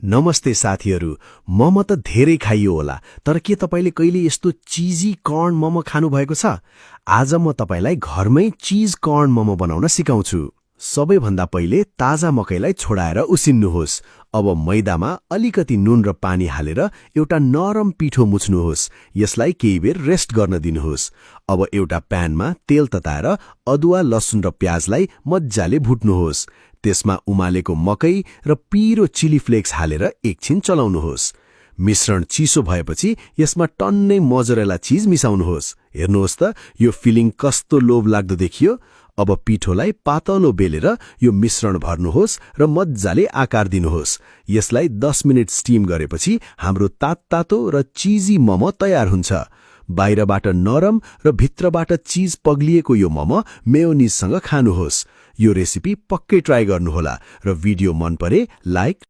नमस्ते साथीहरू, मोमो त धेरै खाइयो होला, तर के तपाईले कहिले यस्तो चीजी कर्न मोमो खानु भएको छ? आज म तपाईलाई घरमै चीज कर्न मोमो बनाउन सिकाउँछु। सबैभन्दा पहिले ताजा मकैलाई छोडाएर उसिन्नुहोस्। अब मैदामा अलिकति नुन र पानी हालेर एउटा नरम पिठो मुछ्नुहोस्। यसलाई केही बेर रेस्ट गर्न दिनुहोस्। अब एउटा प्यानमा तेल तताएर अदुवा, लसुन र प्याजलाई मज्जाले भुट्नुहोस्। त्यसमा उमालेको मकै र पिरो चिली फ्लेक्स हालेर एकछिन चलाउनुहोस्। मिश्रण चिसो भएपछि यसमा टन्नै मोजरेला चीज मिसाउनुहोस्। हेर्नुहोस् त यो फिलिङ कस्तो लोभलाग्दो देखियो। अब पिठोलाई पातलो बेलेर यो मिश्रण भर्नुहोस् र मज्जाले आकार दिनुहोस्। यसलाई 10 मिनेट स्टिम गरेपछि हाम्रो तातो र चीजी मोमो तयार हुन्छ। बाहिरबाट नरम र भित्रबाट चीज पग्लिएको यो मोमो मेयोनिजसँग खानुहोस्। यो रेसिपी पक्कै ट्राई गर्नुहोला र भिडियो मन परे लाइक